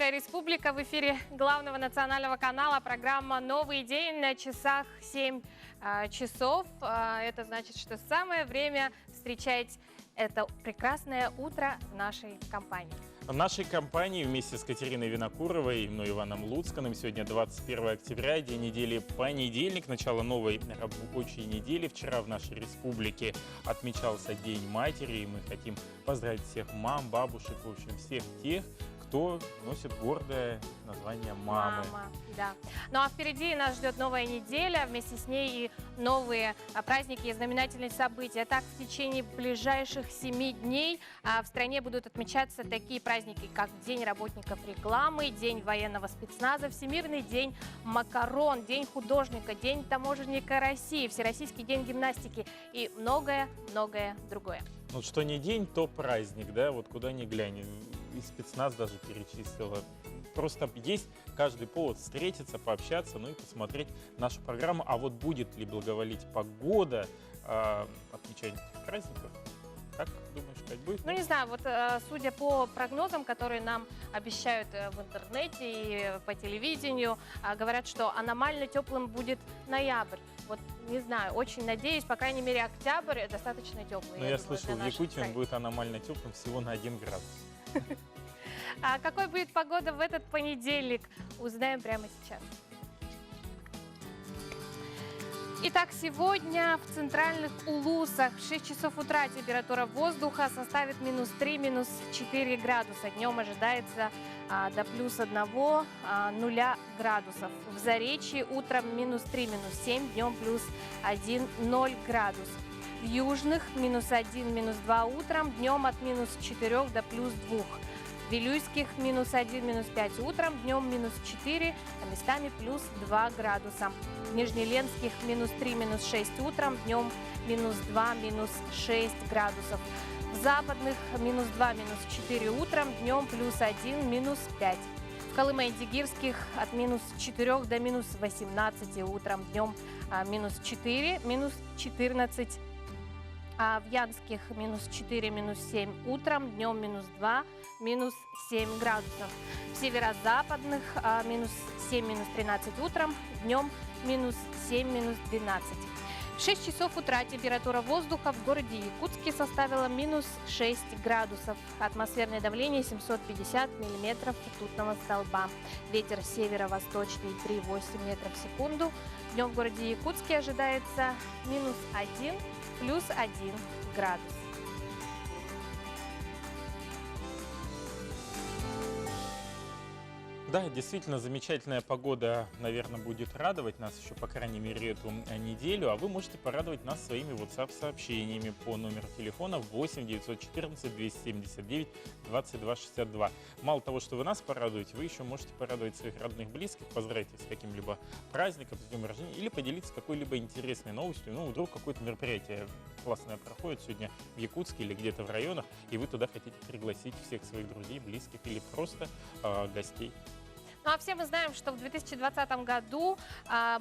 Российская Республика. В эфире главного национального канала программа «Новый день» на часах 7 часов. Это значит, что самое время встречать это прекрасное утро в нашей компании. В нашей компании вместе с Катериной Винокуровой и мной, Иваном Луцканым. Сегодня 21 октября, день недели понедельник, начало новой рабочей недели. Вчера в нашей республике отмечался День матери, и мы хотим поздравить всех мам, бабушек, в общем, всех тех, кто носит гордое название мамы. Мама, да. Ну а впереди нас ждет новая неделя, вместе с ней и новые праздники и знаменательные события. Так, в течение ближайших 7 дней в стране будут отмечаться такие праздники, как День работников рекламы, День военного спецназа, Всемирный день макарон, День художника, День таможенника России, Всероссийский день гимнастики и многое-многое другое. Вот что не день, то праздник, да, вот куда ни глянь. И спецназ даже перечислила. Просто есть каждый повод встретиться, пообщаться, ну и посмотреть нашу программу. А вот будет ли благоволить погода отмечания этих праздников? Как думаешь, Кать, будет? Ну, не знаю, вот судя по прогнозам, которые нам обещают в интернете и по телевидению, говорят, что аномально теплым будет ноябрь. Вот, не знаю, очень надеюсь, по крайней мере, октябрь достаточно теплый. Но я слышал, в Якутии он будет аномально теплым всего на 1 градус. А какой будет погода в этот понедельник, узнаем прямо сейчас. Итак, сегодня в центральных Улусах в 6 часов утра температура воздуха составит -3, -4 градуса. Днем ожидается до +1, 0 градусов. В Заречье утром -3, -7, днем +1, 0 градус. В Южных -1, -2 утром, днем от -4 до +2. В Вилюйских -1, -5 утром, днем -4, а местами +2 градуса. В Нижнеленских -3, -6 утром, днем -2, -6 градусов. В Западных -2, -4 утром, днем +1, -5. В Колымо-Индигирских от -4 до -18 утром, днем -4, -14. А в Янских -4, -7 утром, днем -2, -7 градусов. В северо-западных -7, -13 утром, днем -7, -12. В 6 часов утра температура воздуха в городе Якутске составила -6 градусов. Атмосферное давление 750 миллиметров ртутного столба. Ветер северо-восточный 3,8 метров в секунду. Днем в городе Якутске ожидается -1, +1 градус. Да, действительно, замечательная погода, наверное, будет радовать нас еще, по крайней мере, эту неделю. А вы можете порадовать нас своими WhatsApp-сообщениями по номеру телефона 8 914 279 22 62. Мало того, что вы нас порадуете, вы еще можете порадовать своих родных, близких, поздравить их с каким-либо праздником, с днем рождения, или поделиться какой-либо интересной новостью. Ну, вдруг какое-то мероприятие классное проходит сегодня в Якутске или где-то в районах, и вы туда хотите пригласить всех своих друзей, близких или просто гостей. Ну а все мы знаем, что в 2020 году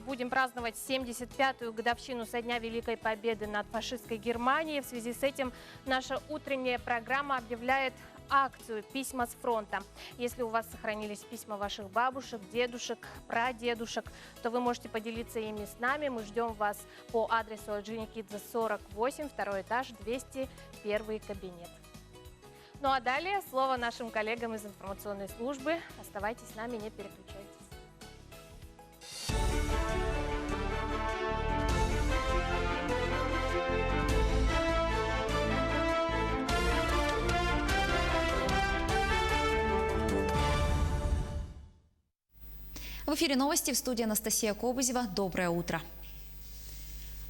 будем праздновать 75-ю годовщину со дня Великой Победы над фашистской Германией. В связи с этим наша утренняя программа объявляет акцию «Письма с фронта». Если у вас сохранились письма ваших бабушек, дедушек, прадедушек, то вы можете поделиться ими с нами. Мы ждем вас по адресу Орджоникидзе, 48, 2 этаж, 201 кабинет. Ну а далее слово нашим коллегам из информационной службы. Оставайтесь с нами, не переключайтесь. В эфире новости, в студии Анастасия Кобызева. Доброе утро.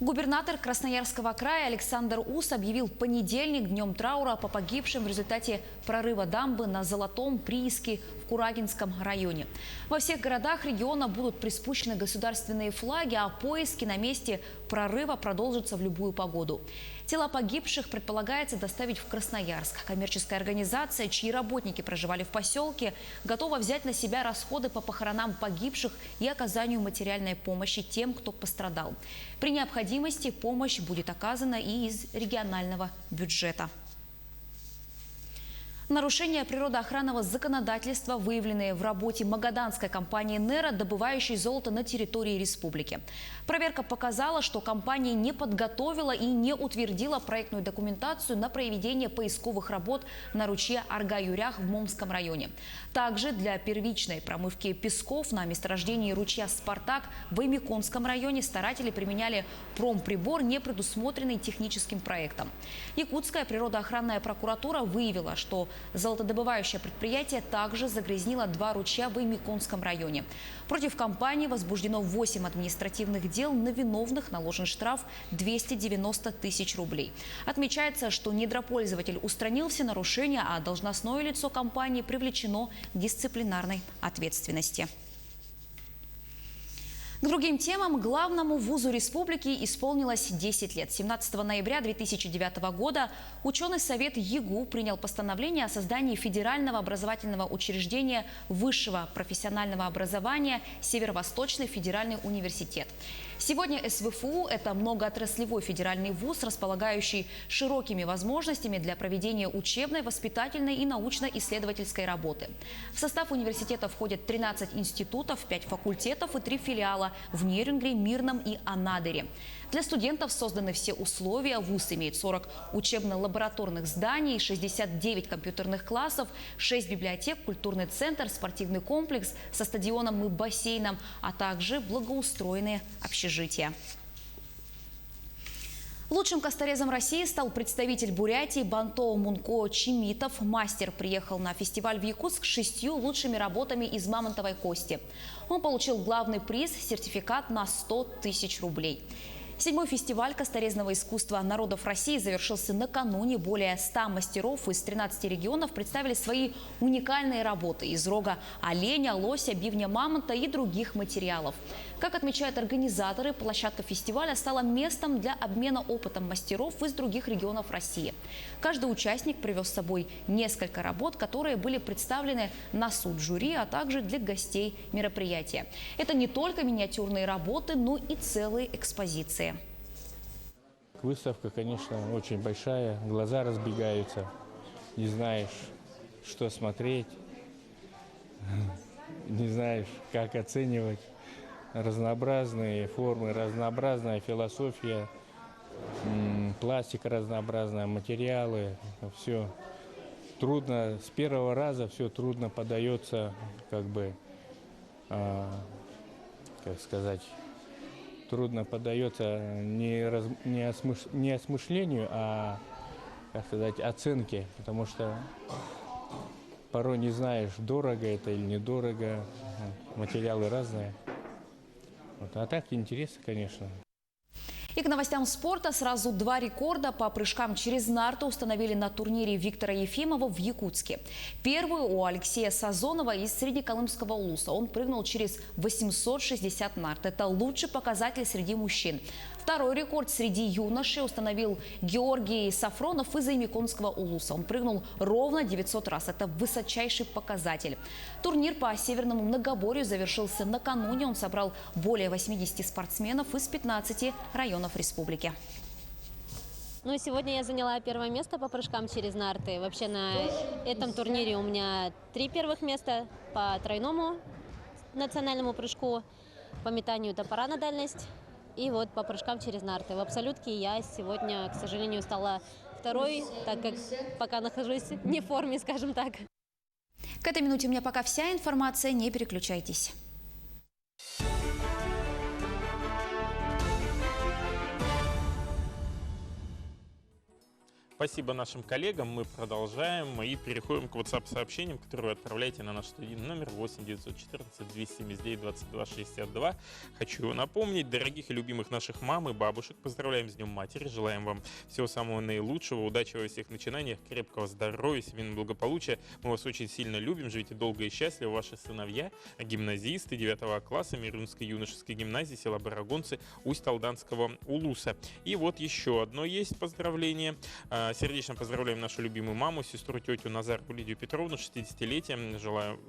Губернатор Красноярского края Александр Ус объявил понедельник днем траура по погибшим в результате прорыва дамбы на Золотом прииске в Курагинском районе. Во всех городах региона будут приспущены государственные флаги, а поиски на месте прорыва продолжатся в любую погоду. Тела погибших предполагается доставить в Красноярск. Коммерческая организация, чьи работники проживали в поселке, готова взять на себя расходы по похоронам погибших и оказанию материальной помощи тем, кто пострадал. При необходимости помощь будет оказана и из регионального бюджета. Нарушения природоохранного законодательства, выявленные в работе магаданской компании «Нера», добывающей золото на территории республики. Проверка показала, что компания не подготовила и не утвердила проектную документацию на проведение поисковых работ на ручье Арга-Юрях в Момском районе. Также для первичной промывки песков на месторождении ручья «Спартак» в Эмиконском районе старатели применяли промприбор, не предусмотренный техническим проектом. Якутская природоохранная прокуратура выявила, что золотодобывающее предприятие также загрязнило 2 ручья в Эмиконском районе. Против компании возбуждено 8 административных дел, на виновных наложен штраф 290 тысяч рублей. Отмечается, что недропользователь устранил все нарушения, а должностное лицо компании привлечено к дисциплинарной ответственности. К другим темам. Главному вузу республики исполнилось 10 лет. 17 ноября 2009 года ученый совет ЕГУ принял постановление о создании федерального образовательного учреждения высшего профессионального образования «Северо-Восточный федеральный университет». Сегодня СВФУ – это многоотраслевой федеральный вуз, располагающий широкими возможностями для проведения учебной, воспитательной и научно-исследовательской работы. В состав университета входят 13 институтов, 5 факультетов и 3 филиала в Нерюнгри, Мирном и Анадыре. Для студентов созданы все условия. Вуз имеет 40 учебно-лабораторных зданий, 69 компьютерных классов, 6 библиотек, культурный центр, спортивный комплекс со стадионом и бассейном, а также благоустроенные общежития. Лучшим косторезом России стал представитель Бурятии Банто Мунко Чимитов. Мастер приехал на фестиваль в Якутск с 6 лучшими работами из мамонтовой кости. Он получил главный приз – сертификат на 100 тысяч рублей. 7-й фестиваль косторезного искусства народов России завершился накануне. Более 100 мастеров из 13 регионов представили свои уникальные работы из рога оленя, лося, бивня мамонта и других материалов. Как отмечают организаторы, площадка фестиваля стала местом для обмена опытом мастеров из других регионов России. Каждый участник привез с собой несколько работ, которые были представлены на суд жюри, а также для гостей мероприятия. Это не только миниатюрные работы, но и целые экспозиции. Выставка, конечно, очень большая, глаза разбегаются, не знаешь, что смотреть, не знаешь, как оценивать. Разнообразные формы, разнообразная философия, пластика разнообразная, материалы, все трудно, с первого раза все трудно подается, как бы, как сказать, трудно подается не осмышлению, а, как сказать, оценке, потому что порой не знаешь, дорого это или недорого, материалы разные. А так интересно, конечно. И к новостям спорта. Сразу 2 рекорда по прыжкам через нарту установили на турнире Виктора Ефимова в Якутске. Первый у Алексея Сазонова из Среднеколымского улуса. Он прыгнул через 860 нарт. Это лучший показатель среди мужчин. Второй рекорд среди юношей установил Георгий Сафронов из Эмиконского улуса. Он прыгнул ровно 900 раз. Это высочайший показатель. Турнир по северному многоборью завершился накануне. Он собрал более 80 спортсменов из 15 районов республики. Ну, сегодня я заняла 1-е место по прыжкам через нарты. Вообще на этом турнире у меня 3 первых места по тройному национальному прыжку, по метанию топора на дальность и вот по прыжкам через нарты. В абсолютке я сегодня, к сожалению, стала 2-й, так как пока нахожусь не в форме, скажем так. К этой минуте у меня пока вся информация. Не переключайтесь. Спасибо нашим коллегам. Мы продолжаем и переходим к WhatsApp-сообщениям, которые вы отправляете на наш студийный номер 8 914 279 22 62. Хочу напомнить, дорогих и любимых наших мам и бабушек, поздравляем с Днем Матери, желаем вам всего самого наилучшего, удачи во всех начинаниях, крепкого здоровья, семейного благополучия. Мы вас очень сильно любим, живите долго и счастливо. Ваши сыновья, гимназисты 9 класса Мирунской юношеской гимназии села Барагонцы Усть-Алданского улуса. И вот еще одно есть поздравление. Сердечно поздравляем нашу любимую маму, сестру, тетю Назарку Лидию Петровну, 60-летием. Желаю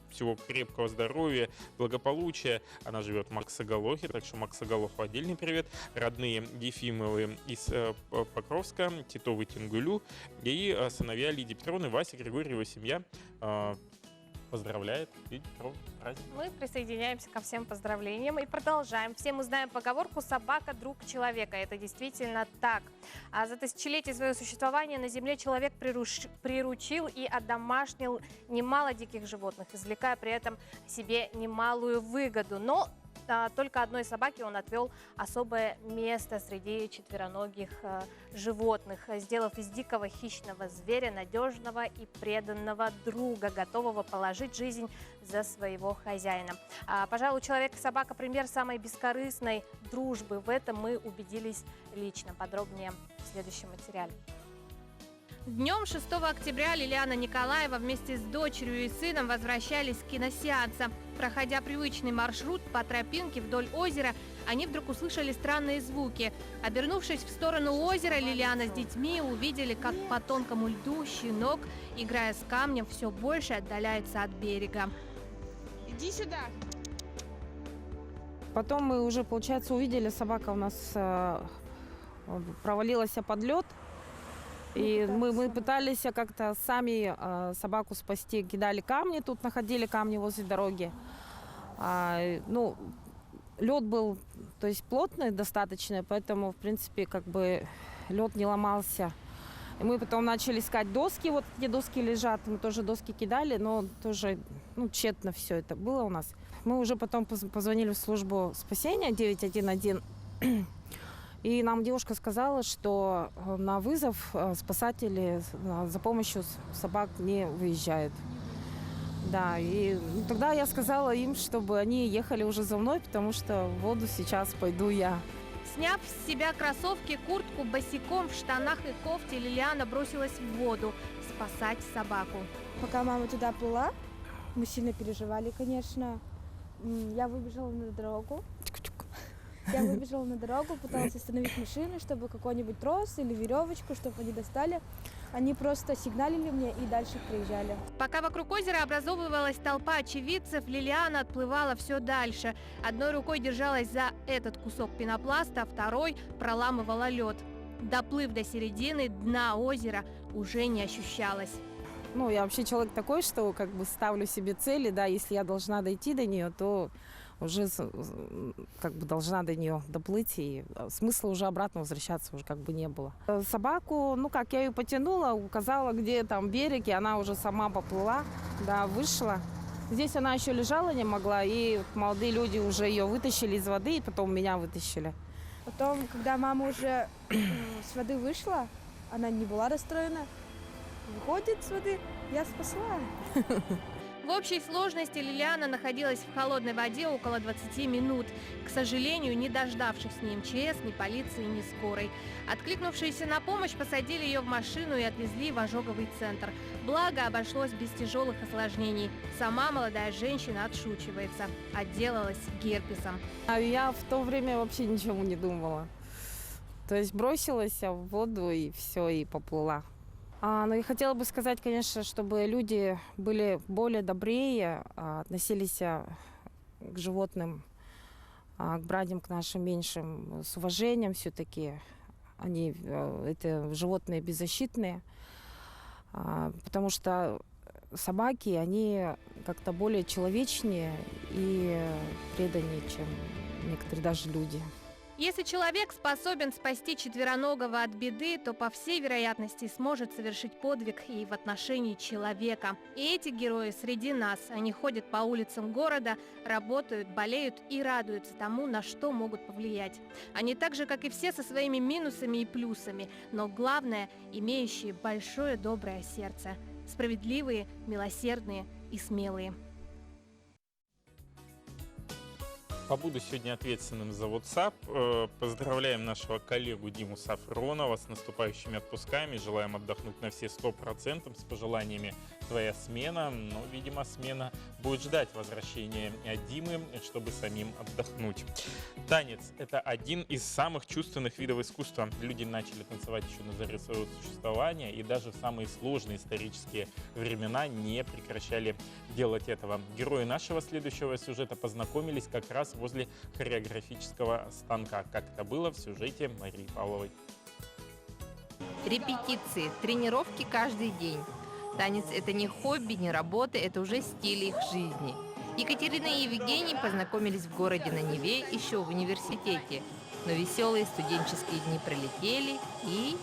всего крепкого здоровья, благополучия. Она живет в Максоголохе, так что Максоголоху отдельный привет. Родные Ефимовы из Покровска, Титовы Тенгулю и сыновья Лидии Петровны, Вася, Григорьева семья. Поздравляет Лидию Петровну с праздником. Мы присоединяемся ко всем поздравлениям и продолжаем. Все мы знаем поговорку «собака – друг человека». Это действительно так. А за тысячелетия своего существования на Земле человек приручил и одомашнил немало диких животных, извлекая при этом себе немалую выгоду. Но только одной собаке он отвел особое место среди четвероногих животных, сделав из дикого хищного зверя надежного и преданного друга, готового положить жизнь за своего хозяина. Пожалуй, человек и собака – пример самой бескорыстной дружбы. В этом мы убедились лично. Подробнее в следующем материале. Днем 6 октября Лилиана Николаева вместе с дочерью и сыном возвращались с киносеанса. Проходя привычный маршрут по тропинке вдоль озера, они вдруг услышали странные звуки. Обернувшись в сторону озера, Лилиана с детьми увидели, как по тонкому льду щенок, играя с камнем, все больше отдаляется от берега. Иди сюда. Потом мы уже, получается, увидели, собака у нас провалилась под лед. И мы пытались как-то сами собаку спасти. Кидали камни, тут находили камни возле дороги. Ну, лед был, то есть плотный достаточно, поэтому, в принципе, как бы лед не ломался. И мы потом начали искать доски, вот где доски лежат. Мы тоже доски кидали, но тоже тщетно все это было у нас. Мы уже потом позвонили в службу спасения 911. И нам девушка сказала, что на вызов спасатели за помощью собак не выезжают. Да, и тогда я сказала им, чтобы они ехали уже за мной, потому что в воду сейчас пойду я. Сняв с себя кроссовки, куртку, босиком, в штанах и кофте, Лилиана бросилась в воду спасать собаку. Пока мама туда плыла, мы сильно переживали, конечно. Я выбежала на дорогу. Пыталась остановить машины, чтобы какой-нибудь трос или веревочку, чтобы они достали. Они просто сигналили мне и дальше проезжали. Пока вокруг озера образовывалась толпа очевидцев, Лилиана отплывала все дальше. Одной рукой держалась за этот кусок пенопласта, а второй проламывала лед. Доплыв до середины, дна озера уже не ощущалось. Я вообще человек такой, что как бы ставлю себе цели, да, если я должна дойти до нее, то уже как бы должна до нее доплыть, и смысла уже обратно возвращаться уже как бы не было. Собаку, я ее потянула, указала, где там берег, и она уже сама поплыла, да, вышла. Здесь она еще лежала не могла, и молодые люди уже ее вытащили из воды, и потом меня вытащили. Потом, когда мама уже с воды вышла, она не была расстроена. Выходит с воды, я спасла. В общей сложности Лилиана находилась в холодной воде около 20 минут. К сожалению, не дождавшись ни МЧС, ни полиции, ни скорой. Откликнувшиеся на помощь посадили ее в машину и отвезли в ожоговый центр. Благо, обошлось без тяжелых осложнений. Сама молодая женщина отшучивается. Отделалась герпесом. А я в то время вообще ничего не думала. То есть бросилась в воду и все, и поплыла. Но я хотела бы сказать, конечно, чтобы люди были более добрее, относились к животным, к братьям, к нашим меньшим с уважением все-таки. Они, это животные беззащитные, потому что собаки, они как-то более человечнее и преданнее, чем некоторые даже люди. Если человек способен спасти четвероногого от беды, то по всей вероятности сможет совершить подвиг и в отношении человека. И эти герои среди нас. Они ходят по улицам города, работают, болеют и радуются тому, на что могут повлиять. Они так же, как и все, со своими минусами и плюсами, но главное, имеющие большое доброе сердце. Справедливые, милосердные и смелые. Побуду сегодня ответственным за WhatsApp. Поздравляем нашего коллегу Диму Сафронова с наступающими отпусками. Желаем отдохнуть на все 100%, с пожеланиями твоя смена, но, видимо, смена будет ждать возвращения Димы, чтобы самим отдохнуть. Танец – это один из самых чувственных видов искусства. Люди начали танцевать еще на заре своего существования, и даже в самые сложные исторические времена не прекращали делать этого. Герои нашего следующего сюжета познакомились как раз возле хореографического станка, как это было в сюжете Марии Павловой. Репетиции, тренировки каждый день. Танец – это не хобби, не работа, это уже стиль их жизни. Екатерина и Евгений познакомились в городе на Неве еще в университете. Но веселые студенческие дни пролетели и...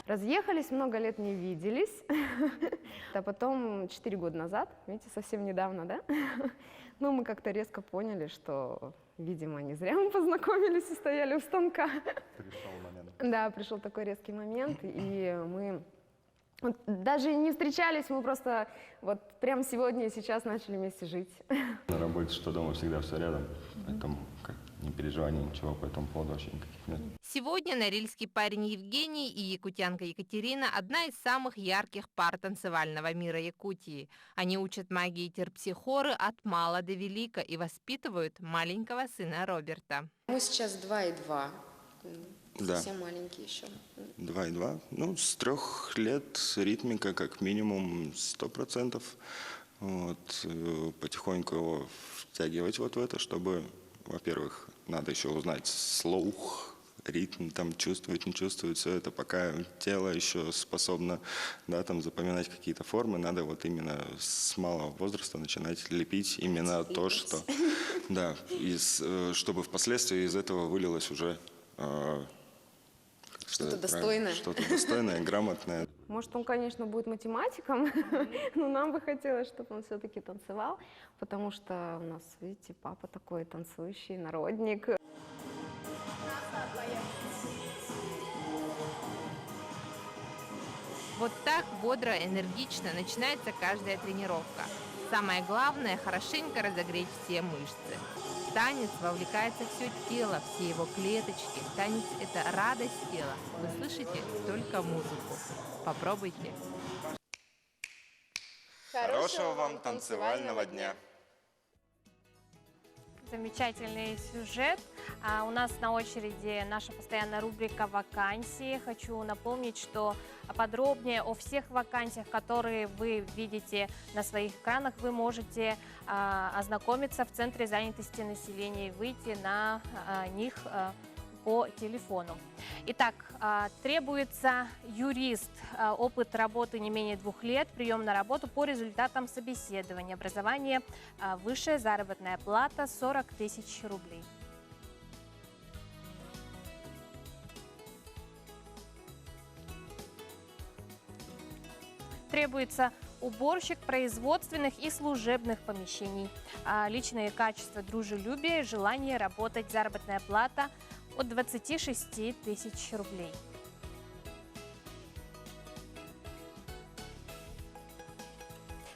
Разъехались, много лет не виделись. А потом 4 года назад, видите, совсем недавно, да? Ну, мы как-то резко поняли, что, видимо, не зря мы познакомились и стояли у станка. Пришел момент. Да, пришел такой резкий момент, и мы вот даже не встречались, мы просто вот прямо сегодня и сейчас начали вместе жить. На работе, что дома, всегда все рядом, поэтому не переживай ничего по этому поводу вообще никаких нет. Сегодня норильский парень Евгений и якутянка Екатерина – одна из самых ярких пар танцевального мира Якутии. Они учат магии терпсихоры от мала до велика и воспитывают маленького сына Роберта. Мы сейчас 2 и 2. Да. Совсем маленькие еще. 2 и 2. Ну, с 3 лет ритмика как минимум 100%. Вот, потихоньку его втягивать вот в это, чтобы, во-первых, надо еще узнать слух, ритм, там чувствовать, не чувствовать, все это, пока тело еще способно, да, там запоминать какие-то формы, надо вот именно с малого возраста начинать лепить именно то, что, да, чтобы впоследствии из этого вылилось уже что-то достойное. Что-то достойное, грамотное. Может, он, конечно, будет математиком, но нам бы хотелось, чтобы он все-таки танцевал, потому что у нас, видите, папа такой танцующий народник. Вот так бодро, энергично начинается каждая тренировка. Самое главное – хорошенько разогреть все мышцы. В танец вовлекается все тело, все его клеточки. Танец – это радость тела. Вы слышите только музыку. Попробуйте. Хорошего вам танцевального дня! Замечательный сюжет. У нас на очереди наша постоянная рубрика «Вакансии». Хочу напомнить, что подробнее о всех вакансиях, которые вы видите на своих экранах, вы можете ознакомиться в Центре занятости населения и выйти на них по телефону. Итак, требуется юрист, опыт работы не менее 2 лет, прием на работу по результатам собеседования, образование, высшая заработная плата 40 000 рублей. Требуется уборщик производственных и служебных помещений, личные качества, дружелюбие, желание работать, заработная плата от 26 000 рублей.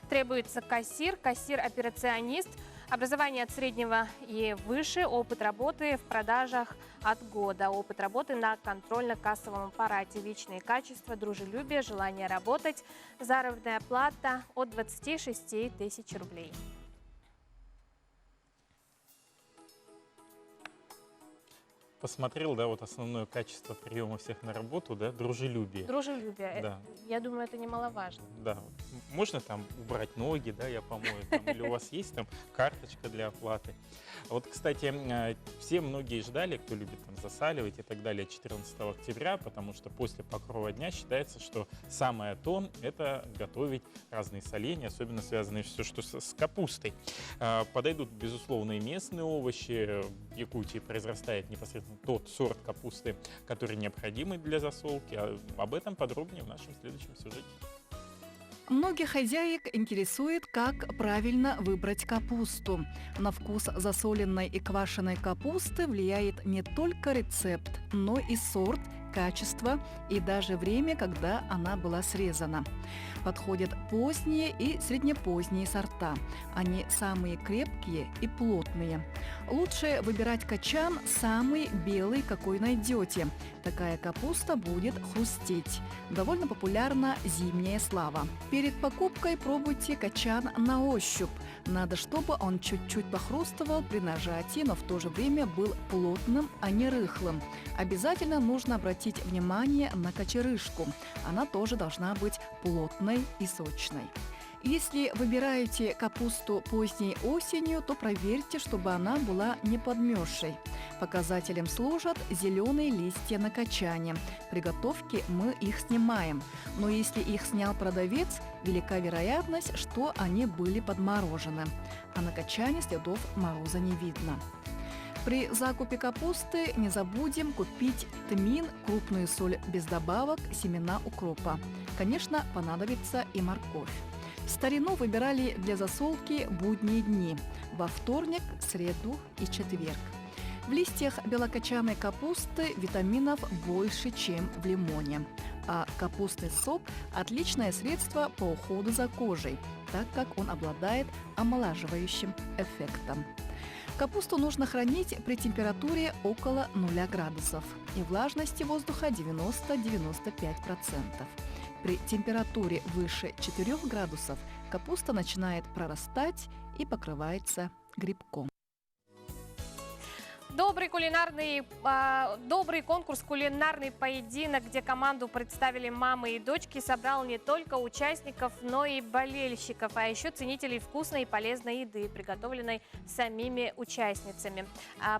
Требуется кассир, кассир-операционист, образование от среднего и выше, опыт работы в продажах от года, опыт работы на контрольно-кассовом аппарате, личные качества, дружелюбие, желание работать, заработная плата от 26 000 рублей. Посмотрел, да, вот основное качество приема всех на работу, да, дружелюбие. Дружелюбие. Да. Я думаю, это немаловажно. Да. Можно там убрать ноги, да, я помою, там, или у вас есть там карточка для оплаты. Вот, кстати, все многие ждали, кто любит там засаливать и так далее, 14 октября, потому что после покрова дня считается, что самое то – это готовить разные соленья, особенно связанные все, что с капустой. Подойдут, безусловно, и местные овощи. В Якутии произрастает непосредственно тот сорт капусты, который необходимый для засолки. Об этом подробнее в нашем следующем сюжете. Многих хозяек интересует, как правильно выбрать капусту. На вкус засоленной и квашеной капусты влияет не только рецепт, но и сорт, качество и даже время, когда она была срезана. Подходят поздние и среднепоздние сорта. Они самые крепкие и плотные. Лучше выбирать качан самый белый, какой найдете. Такая капуста будет хрустеть. Довольно популярна зимняя слава. Перед покупкой пробуйте качан на ощупь. Надо, чтобы он чуть-чуть похрустывал при нажатии, но в то же время был плотным, а не рыхлым. Обязательно нужно обратить внимание на кочерышку. Она тоже должна быть плотной и сочной. Если выбираете капусту поздней осенью, то проверьте, чтобы она была не подмерзшей. Показателем служат зеленые листья на качане. При готовке мы их снимаем, но если их снял продавец, велика вероятность, что они были подморожены, а на качане следов мороза не видно. При закупе капусты не забудем купить тмин, крупную соль без добавок, семена укропа. Конечно, понадобится и морковь. В старину выбирали для засолки будние дни – во вторник, среду и четверг. В листьях белокочанной капусты витаминов больше, чем в лимоне. А капустный сок – отличное средство по уходу за кожей, так как он обладает омолаживающим эффектом. Капусту нужно хранить при температуре около 0 градусов и влажности воздуха 90-95%. При температуре выше 4 градусов капуста начинает прорастать и покрывается грибком. Добрый конкурс «Кулинарный поединок», где команду представили мамы и дочки, собрал не только участников, но и болельщиков, а еще ценителей вкусной и полезной еды, приготовленной самими участницами.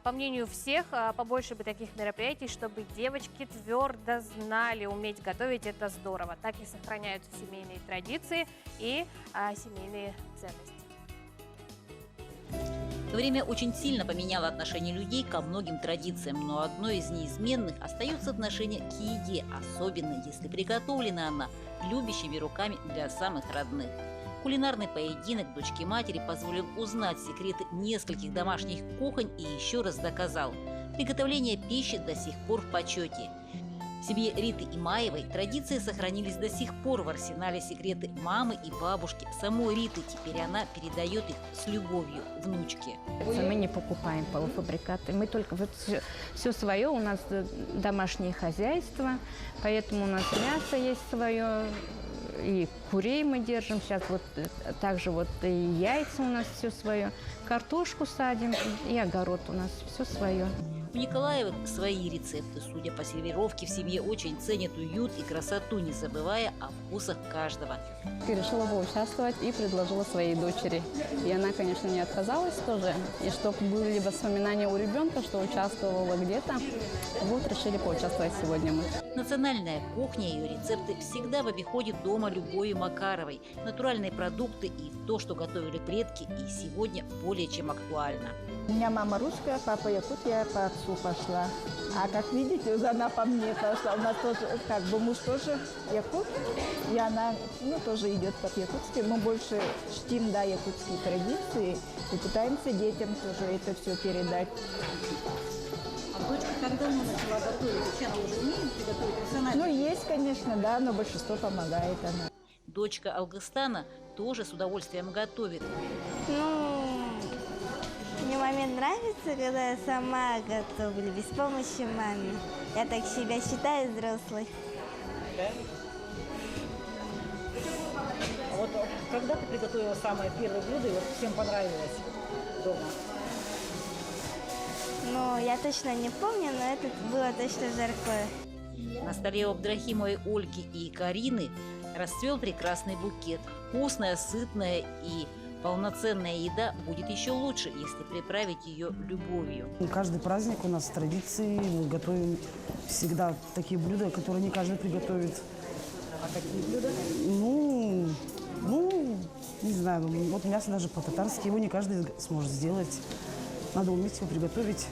По мнению всех, побольше бы таких мероприятий, чтобы девочки твердо знали, уметь готовить – это здорово. Так и сохраняются семейные традиции и семейные ценности. Время очень сильно поменяло отношение людей ко многим традициям, но одной из неизменных остается отношение к еде, особенно если приготовлена она любящими руками для самых родных. Кулинарный поединок дочки-матери позволил узнать секреты нескольких домашних кухонь и еще раз доказал – приготовление пищи до сих пор в почете. В семье Риты Имаевой традиции сохранились до сих пор в арсенале секреты мамы и бабушки. Самой Риты теперь она передает их с любовью внучке. Мы не покупаем полуфабрикаты, мы только все свое, у нас домашнее хозяйство, поэтому у нас мясо есть свое, и курей мы держим, сейчас вот также вот и яйца у нас все свое, картошку садим, и огород у нас все свое. У Николаевых свои рецепты. Судя по сервировке, в семье очень ценят уют и красоту, не забывая о вкусах каждого. Я решила поучаствовать и предложила своей дочери. И она, конечно, не отказалась тоже. И чтобы были воспоминания у ребенка, что участвовала где-то, вот решили поучаствовать сегодня мы. Национальная кухня, ее рецепты всегда в обиходе дома Любови Макаровой. Натуральные продукты и то, что готовили предки, и сегодня более чем актуально. У меня мама русская, папа якут, я по отцу пошла. А как видите, уже она по мне пошла. У нас тоже, как бы муж тоже якут, и она тоже идет по-якутски. Мы больше чтим, да, якутские традиции и пытаемся детям тоже это все передать. А дочка как давно начала готовить? Вообще она уже умеет приготовить национально? Ну, есть, конечно, да, но большинство помогает она. Дочка Алгыстана тоже с удовольствием готовит. Мне момент нравится, когда я сама готовлю, без помощи мамы. Я так себя считаю взрослой. Да? А вот когда ты приготовила самое первое блюдо и вот всем понравилось дома? Ну, я точно не помню, но это было точно жаркое. На столе у Абдрахимовой Ольги и Карины расцвел прекрасный букет. Вкусная, сытная и полноценная еда будет еще лучше, если приправить ее любовью. Каждый праздник у нас традиции, мы готовим всегда такие блюда, которые не каждый приготовит. А какие блюда? Не знаю, вот мясо даже по-татарски, его не каждый сможет сделать. Надо уметь его приготовить.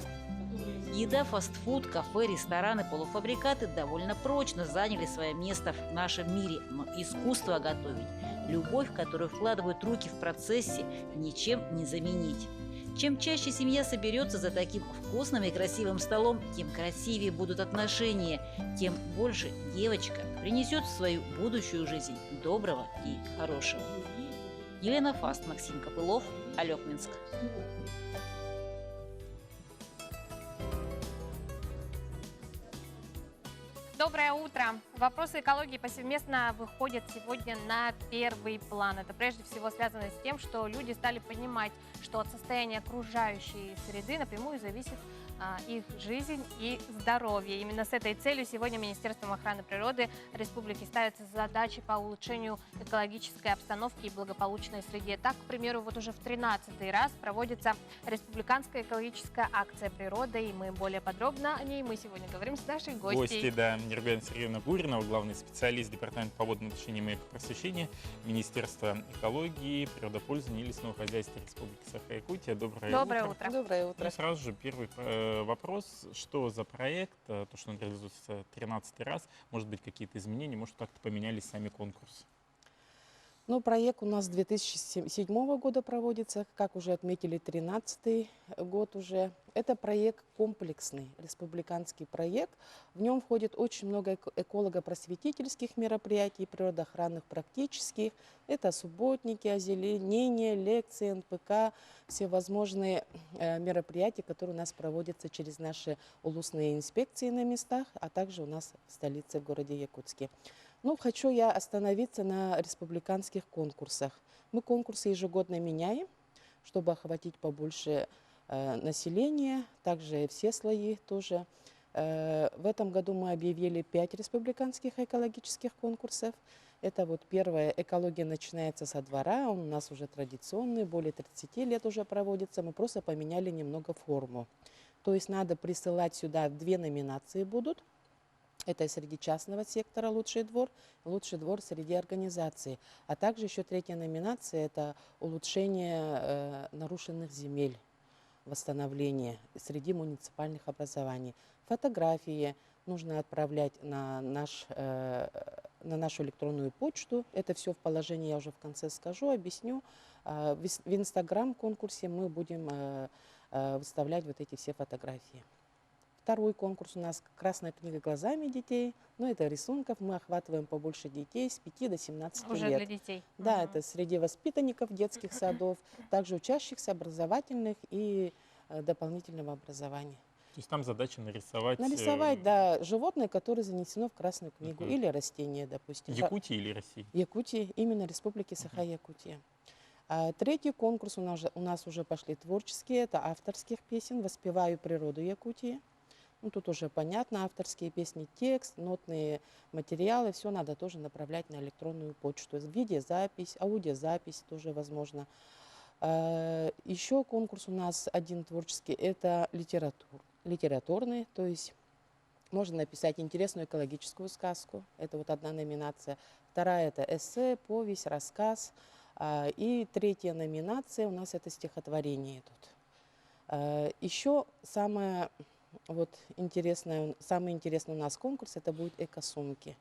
Еда, фастфуд, кафе, рестораны, полуфабрикаты довольно прочно заняли свое место в нашем мире. Но искусство готовить, любовь, которую вкладывают руки в процессе, ничем не заменить. Чем чаще семья соберется за таким вкусным и красивым столом, тем красивее будут отношения, тем больше девочка принесет в свою будущую жизнь доброго и хорошего. Елена Фаст, Максим Копылов, Алекминск. Доброе утро. Вопросы экологии повсеместно выходят сегодня на первый план. Это прежде всего связано с тем, что люди стали понимать, что от состояния окружающей среды напрямую зависит их жизнь и здоровье. Именно с этой целью сегодня Министерством охраны природы Республики ставится задача по улучшению экологической обстановки и благополучной среде. Так, к примеру, вот уже в 13-й раз проводится республиканская экологическая акция «Природа», и мы более подробно о ней сегодня говорим с нашей гостьей. Да, Нургаен Сергеевна Гуринова, главный специалист Департамента по водным отношениям и экопросвещения Министерства экологии, природопользования и лесного хозяйства Республики Саха-Якутия. Доброе утро. Доброе утро. И сразу же первый вопрос. Что за проект? То, что он реализуется 13-й раз. Может быть, какие-то изменения, может, как-то поменялись сами конкурсы? Ну, проект у нас с 2007 года проводится, как уже отметили, 13-й год уже. Это проект комплексный, республиканский проект. В нем входит очень много эколого-просветительских мероприятий, природоохранных практических. Это субботники, озеленение, лекции, НПК, всевозможные мероприятия, которые у нас проводятся через наши улусные инспекции на местах, а также у нас в столице, в городе Якутске. Ну, хочу я остановиться на республиканских конкурсах. Мы конкурсы ежегодно меняем, чтобы охватить побольше населения, также все слои тоже. В этом году мы объявили 5 республиканских экологических конкурсов. Это вот первое, экология начинается со двора, он у нас уже традиционный, более 30 лет уже проводится. Мы просто поменяли немного форму. То есть надо присылать сюда 2 номинации будут. Это среди частного сектора лучший двор среди организаций. А также еще 3-я номинация – это улучшение нарушенных земель, восстановление среди муниципальных образований. Фотографии нужно отправлять на нашу электронную почту. Это все в положении, я уже в конце скажу, объясню. В Инстаграм-конкурсе мы будем выставлять вот эти все фотографии. Второй конкурс у нас «Красная книга глазами детей». Ну, это рисунков. Мы охватываем побольше детей с 5 до 17 Уже лет. для детей. Да, это среди воспитанников детских садов, также учащихся образовательных и дополнительного образования. То есть там задача нарисовать... Нарисовать, да, животное, которое занесено в Красную книгу, или растение, допустим. Якутии или России? Якутии, именно Республики Саха-Якутия. А 3-й конкурс у нас уже пошли творческие, это авторских песен «Воспеваю природу Якутии». Ну, тут уже понятно, авторские песни, текст, нотные материалы, все надо тоже направлять на электронную почту. Видеозапись, аудиозапись тоже возможно. Еще конкурс у нас один творческий, это литературный, то есть можно написать интересную экологическую сказку, это вот одна номинация. 2-я это эссе, повесть, рассказ. И 3-я номинация у нас это стихотворение идут. Еще самый интересный у нас конкурс, это будет эко-сумки.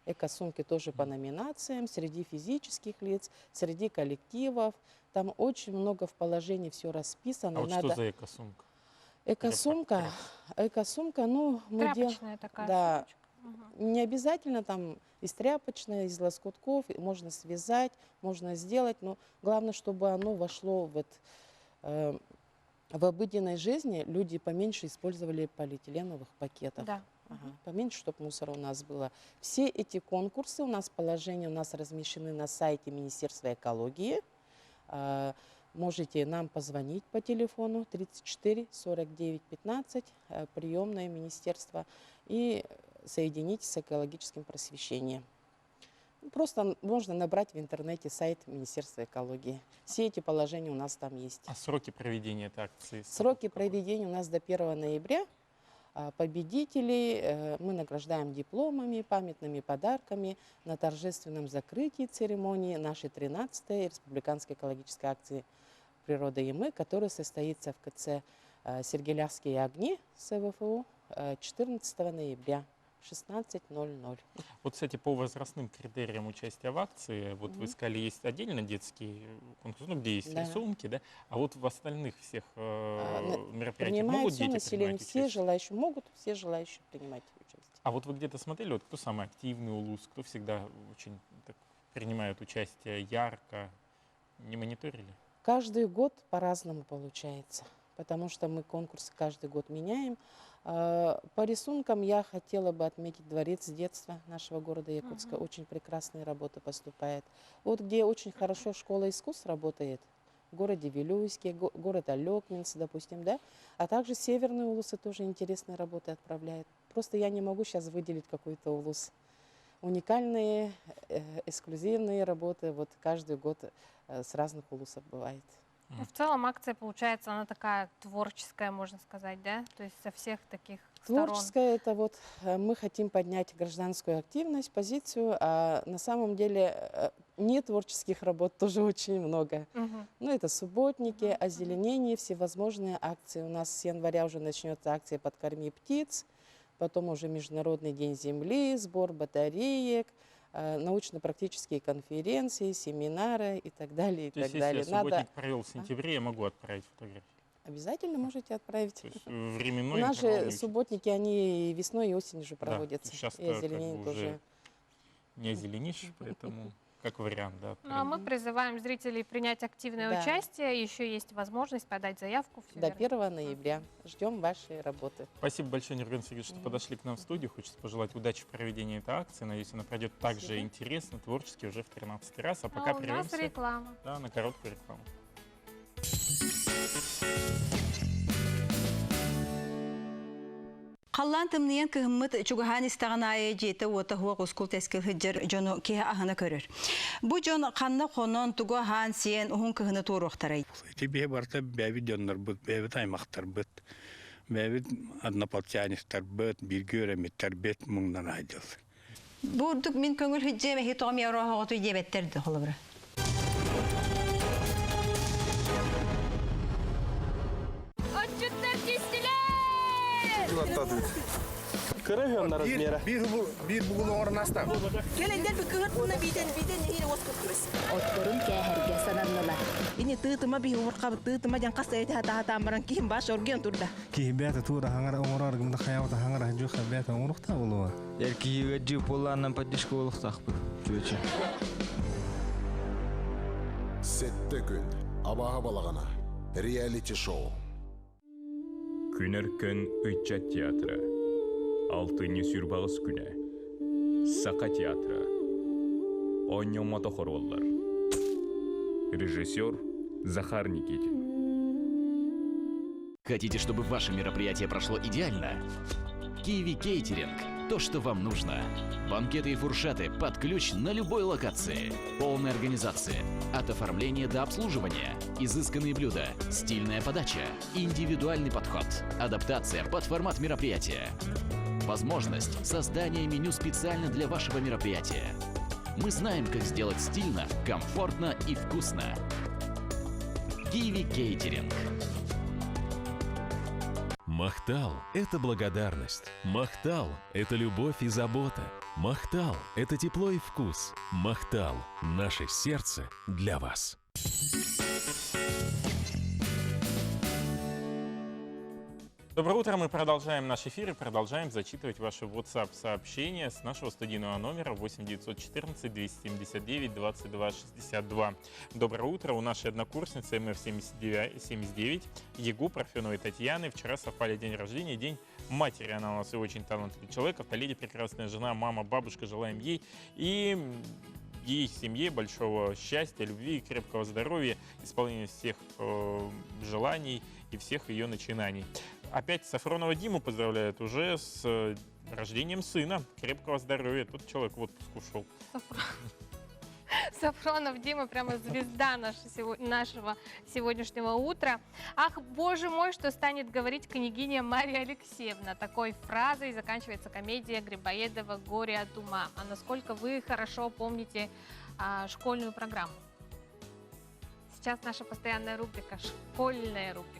Эко-сумки тоже по номинациям, среди физических лиц, среди коллективов. Там очень много в положении все расписано. А вот что за эко-сумка? Эко-сумка, ну, мы тряпочная такая. Да, не обязательно там из тряпочной, из лоскутков, можно связать, можно сделать, но главное, чтобы оно вошло в обыденной жизни, люди поменьше использовали полиэтиленовых пакетов. Да. Поменьше, чтобы мусора у нас было. Все эти конкурсы у нас, положения у нас размещены на сайте Министерства экологии. Можете нам позвонить по телефону 34 49 15, приемное министерство, и соединитесь с экологическим просвещением. Просто можно набрать в интернете сайт Министерства экологии. Все эти положения у нас там есть. А сроки проведения этой акции? Сроки проведения у нас до 1 ноября. Победителей мы награждаем дипломами, памятными подарками на торжественном закрытии церемонии нашей 13-й республиканской экологической акции «Природа и мы», которая состоится в КЦ «Сергелявские огни» СВФУ 14 ноября. 16:00. Вот, кстати, по возрастным критериям участия в акции, вот вы сказали, есть отдельно детский конкурс, ну, где есть Да. рисунки, да? А вот в остальных всех мероприятиях Принимает могут все дети население, принимать все желающие, могут все желающие принимать участие. А вот вы где-то смотрели, вот кто самый активный улус, кто всегда очень так принимает участие ярко, не мониторили? Каждый год по-разному получается, потому что мы конкурсы каждый год меняем. По рисункам я хотела бы отметить Дворец детства нашего города Якутска. Очень прекрасные работы поступает. Вот где очень хорошо школа искусств работает, в городе Вилюйске, город Алекминск, допустим, да, а также северные улусы тоже интересные работы отправляют. Просто я не могу сейчас выделить какой-то улус. Уникальные, эксклюзивные работы вот каждый год с разных улусов бывает. Ну, в целом акция, получается, она такая творческая, можно сказать, да? То есть со всех таких сторон. Творческое это вот мы хотим поднять гражданскую активность, позицию, а на самом деле не творческих работ тоже очень много. Ну, это субботники, озеленение, всевозможные акции. У нас с января уже начнется акция «Подкорми птиц», потом уже Международный день земли, сбор батареек, научно-практические конференции, семинары и так далее. И То есть, так далее. если я субботник провел в сентябре, я могу отправить фотографии? Обязательно можете отправить. То есть временной У нас интервал же не субботники, они и весной, и осенью же Да, проводятся. сейчас И озеленение тоже. уже не озеленишь, поэтому как вариант, да. Ну, а мы призываем зрителей принять активное Да. участие. Еще есть возможность подать заявку. Всё До верно. 1 ноября. Ждем вашей работы. Спасибо большое, Нурген Сергеевич, что подошли к нам в студию. Хочется пожелать удачи в проведении этой акции. Надеюсь, она пройдет так же интересно, творчески уже в 13-й раз. А пока А у нас прервемся, реклама. да, на короткую рекламу. Қаллан тымниян кыгыммыт чугахан истаған айы жеті ота хуа қоскул тәскіл хыджар жону кеha ахына көрір. Бұ жон қанна қонон туға хан сиен ұхын кыгыны туруқтарай. Тебе барта бәбі жонлар бұд, бәбі таймақтар бұд, бәбі однополчанистар бұд, бірге өреметтер бет мұңнан айдыл. Бұрдық мен көңіл хыджа мәхи тоғым яура хоғыту дебеттерді қолыбыра. Көрөһөн размера. Bir bugün ornastam. Келендер бүкігір бұны биден ері осқып көріс. Отторун кәһәрге сананнала. Ини тыытыма бі ұрқабы тыытыма жан қас әйті хата-хатамыран кейін баш өрген тұрда. Ки бәті тура хаңар оңырар гымда хаявата хаңар жуха бәті оңырықта болуа. Ерки югаджи поланнан поддержку олықтақпы. Чөчі. Сетті күн. Абаға балағана. Реалити шоу. Күнеркін үйтчат театры. Алтыны сүрбағыз күні. Сақа театры. Оньо мотохороллар. Режиссер Захар Никитин. Хотите, чтобы ваше мероприятие прошло идеально? Киви Кейтеринг – то, что вам нужно. Банкеты и фуршеты под ключ на любой локации. Полная организация. От оформления до обслуживания. Изысканные блюда, стильная подача, индивидуальный подход. Адаптация под формат мероприятия. Возможность создания меню специально для вашего мероприятия. Мы знаем, как сделать стильно, комфортно и вкусно. Киви Кейтеринг. Махтал – это благодарность. Махтал – это любовь и забота. Махтал – это тепло и вкус. Махтал – наше сердце для вас. Доброе утро, мы продолжаем наш эфир и продолжаем зачитывать ваши WhatsApp-сообщения с нашего студийного номера 8 914 279 22 62. Доброе утро, у нашей однокурсницы МФ-79 ЕГУ Парфеновой Татьяны вчера совпали день рождения и день матери. Она у нас и очень талантливый человек, автоледи, прекрасная жена, мама, бабушка. Желаем ей и ей семье большого счастья, любви, крепкого здоровья, исполнения всех желаний и всех ее начинаний. Опять Сафронова Диму поздравляют уже с рождением сына. Крепкого здоровья. Тут человек в отпуск ушел. Сафронов Дима, прямо звезда нашего сегодняшнего утра. Ах, боже мой, что станет говорить княгиня Мария Алексеевна. Такой фразой заканчивается комедия Грибоедова «Горе от ума». А насколько вы хорошо помните школьную программу? Сейчас наша постоянная рубрика, школьная рубрика.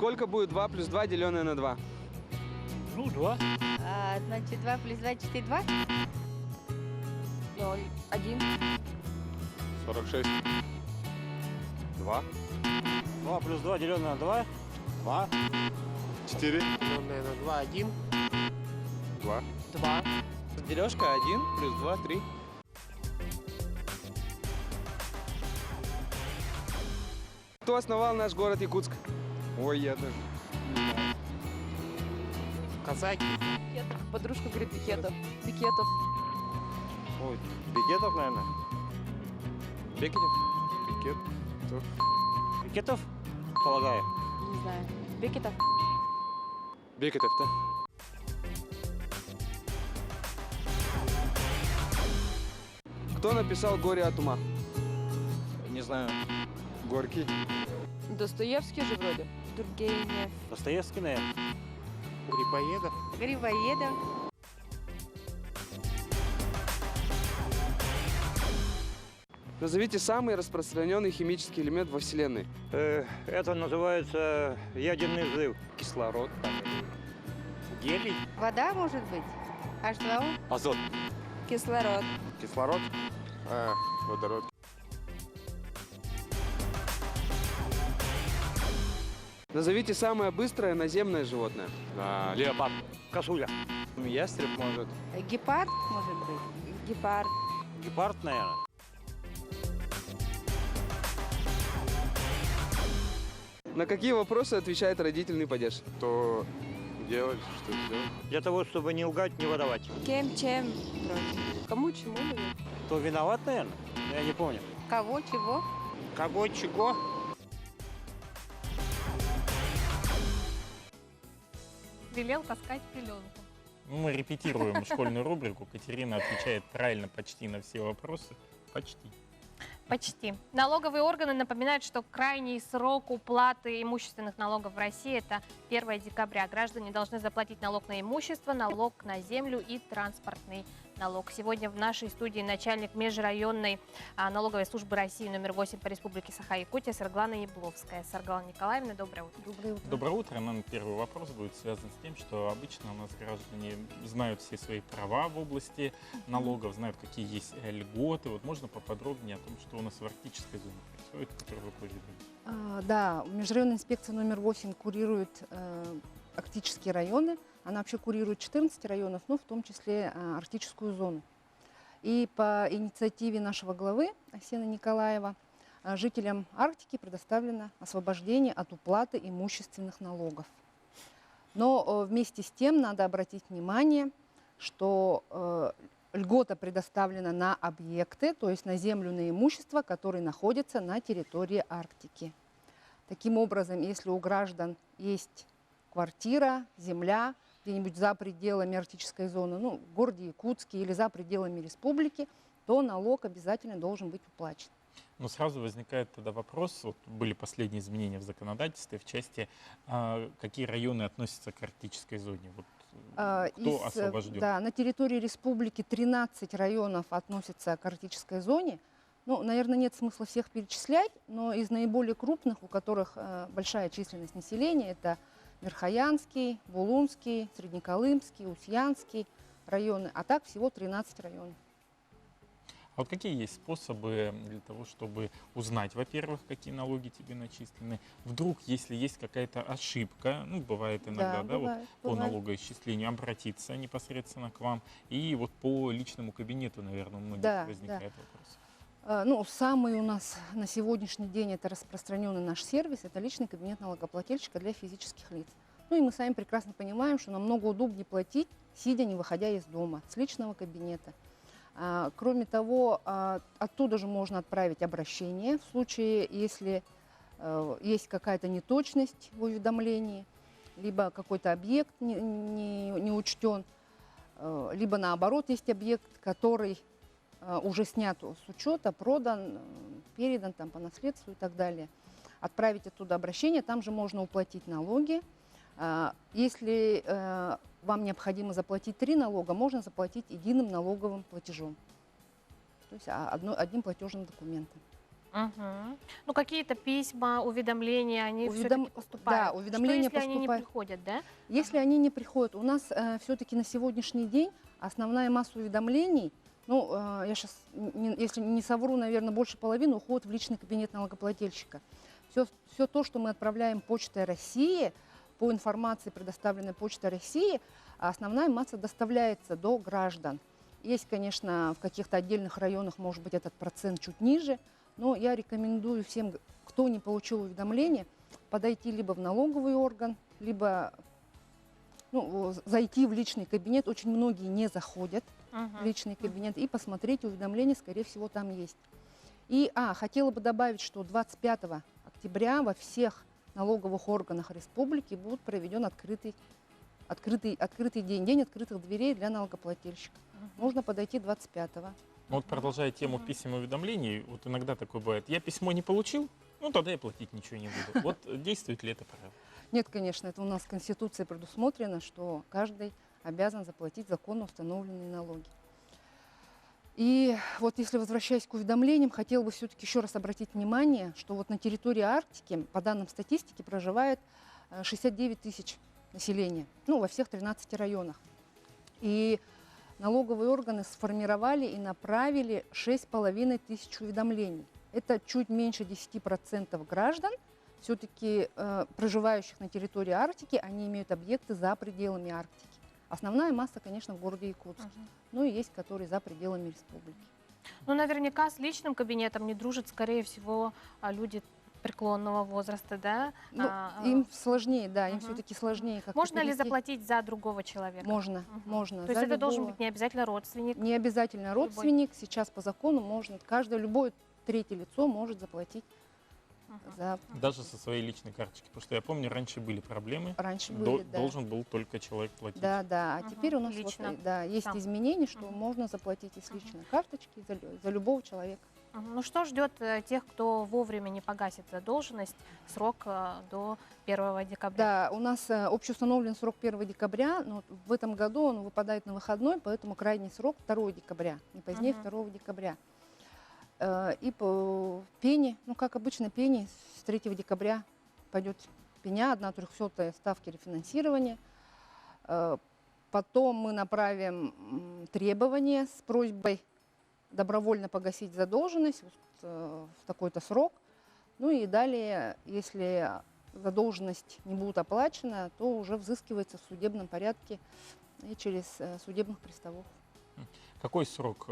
Сколько будет 2 плюс 2, деленное на 2? Ну, 2. Значит, 2 плюс 2, 4, 2. 0, 1. 46. 2. 2 плюс 2 деленное на 2. 2. 4. Деленное на 2, 1. 2. 2. Дележка 1 плюс 2, 3. Кто основал наш город Якутск? Ой, я даже не знаю. Казаки. Подружка говорит Бекетов. Бекетов. Ой, Бекетов, наверное. Бекетов? Бекетов. Бекетов, полагаю. Не знаю. Бекетов. Бекетов, да? Кто написал «Горе от ума»? Не знаю. Горький. Достоевский же вроде. Тургенев. Достоевский, наверное. Грибоедов. Грибоедов. Назовите самый распространенный химический элемент во Вселенной. Это называется ядерный взрыв. Кислород. Гелий. Вода может быть. H2O. Азот. Кислород. Кислород. Водород. Назовите самое быстрое наземное животное. Леопард. Косуля. Ястреб может. Гепард может быть. Гепард. Гепард, наверное. На какие вопросы отвечает родительный падеж? Что делать, что сделать? Для того, чтобы не лгать, не воровать. Кем, чем? Вроде. Кому, чему, наверное. Кто виноват, наверное? Я не помню. Кого, чего? Кого, чего? Велел таскать пеленку. Мы репетируем школьную рубрику. Катерина отвечает правильно почти на все вопросы. Почти. Почти. Налоговые органы напоминают, что крайний срок уплаты имущественных налогов в России – это 1 декабря. Граждане должны заплатить налог на имущество, налог на землю и транспортный налог. Сегодня в нашей студии начальник межрайонной налоговой службы России номер 8 по республике Саха-Якутия Сарглана Ябловская. Сарглана Николаевна, доброе утро. Доброе утро. Доброе утро. Нам первый вопрос будет связан с тем, что обычно у нас граждане знают все свои права в области налогов, знают, какие есть льготы. Вот можно поподробнее о том, что у нас в арктической зоне происходит, которую вы курируете? Да, межрайонная инспекция номер 8 курирует арктические районы. Она вообще курирует 14 районов, но в том числе арктическую зону. И по инициативе нашего главы Арсена Николаева жителям Арктики предоставлено освобождение от уплаты имущественных налогов. Но вместе с тем надо обратить внимание, что льгота предоставлена на объекты, то есть на землю, на имущество, которые находятся на территории Арктики. Таким образом, если у граждан есть квартира, земля, где-нибудь за пределами арктической зоны, ну, в городе Якутске или за пределами республики, то налог обязательно должен быть уплачен. Но сразу возникает тогда вопрос, вот были последние изменения в законодательстве в части, какие районы относятся к арктической зоне, вот, кто освобожден? Да, на территории республики 13 районов относятся к арктической зоне. Ну, наверное, нет смысла всех перечислять, но из наиболее крупных, у которых большая численность населения, это Верхоянский, Булунский, Среднеколымский, Усьянский районы, а так всего 13 районов. А вот какие есть способы для того, чтобы узнать, во-первых, какие налоги тебе начислены, вдруг, если есть какая-то ошибка, ну, бывает иногда, да, бывает, вот, по налогоисчислению, обратиться непосредственно к вам, и вот по личному кабинету, наверное, у многих возникает вопрос. Ну, самый у нас на сегодняшний день это распространенный наш сервис, это личный кабинет налогоплательщика для физических лиц. Ну и мы сами прекрасно понимаем, что намного удобнее платить, сидя, не выходя из дома, с личного кабинета. Кроме того, оттуда же можно отправить обращение в случае, если есть какая-то неточность в уведомлении, либо какой-то объект не учтен, либо наоборот есть объект, который уже снят с учета, продан, передан там, по наследству и так далее. Отправить оттуда обращение, там же можно уплатить налоги. Если вам необходимо заплатить 3 налога, можно заплатить единым налоговым платежом, то есть одним платежным документом. Угу. Ну, какие-то письма, уведомления, они все-таки поступают. Да, уведомления Что, если они не поступают. приходят, да? Если они не приходят, у нас все-таки на сегодняшний день основная масса уведомлений, ну, я сейчас, если не совру, наверное, больше половины уходит в личный кабинет налогоплательщика. Все то, что мы отправляем Почтой России, по информации, предоставленной Почтой России, основная масса доставляется до граждан. Есть, конечно, в каких-то отдельных районах, может быть, этот процент чуть ниже, но я рекомендую всем, кто не получил уведомление, подойти либо в налоговый орган, либо зайти в личный кабинет. Очень многие не заходят в личный кабинет и посмотреть уведомления, скорее всего, там есть. И хотела бы добавить, что 25 октября во всех налоговых органах республики будет проведен открытый день открытых дверей для налогоплательщика. Можно подойти 25-го. Ну, вот продолжая тему писем и уведомлений, вот иногда такое бывает. Я письмо не получил, ну тогда я платить ничего не буду. Вот действует ли это правило? Нет, конечно, это у нас в Конституции предусмотрено, что каждый обязан заплатить законно установленные налоги. И вот если возвращаясь к уведомлениям, хотела бы все-таки еще раз обратить внимание, что вот на территории Арктики, по данным статистики, проживает 69 тысяч населения, во всех 13 районах. И налоговые органы сформировали и направили 6,5 тысяч уведомлений. Это чуть меньше 10% граждан, все-таки проживающих на территории Арктики, они имеют объекты за пределами Арктики. Основная масса, конечно, в городе Якутске, но и есть, которые за пределами республики. Ну, наверняка с личным кабинетом не дружат, скорее всего, люди преклонного возраста, да? Им сложнее, да, им все-таки сложнее. Можно ли заплатить за другого человека? Можно, можно. То есть это должен быть не обязательно родственник? Не обязательно родственник. Сейчас по закону можно, любое третье лицо может заплатить. Даже со своей личной карточки. Потому что я помню, раньше были проблемы. Раньше были, да. Должен был только человек платить. Да. А теперь у нас есть изменения, что можно заплатить и с личной карточки за любого человека. Ну что ждет тех, кто вовремя не погасит задолженность, срок до 1 декабря? Да, у нас общеустановлен срок 1 декабря, но в этом году он выпадает на выходной, поэтому крайний срок 2 декабря, не позднее 2 декабря. И по пене, как обычно, пени с 3 декабря пойдет пеня, 1/3 ставки рефинансирования. Потом мы направим требования с просьбой добровольно погасить задолженность в такой-то срок. Ну и далее, если задолженность не будет оплачена, то уже взыскивается в судебном порядке и через судебных приставов. Какой срок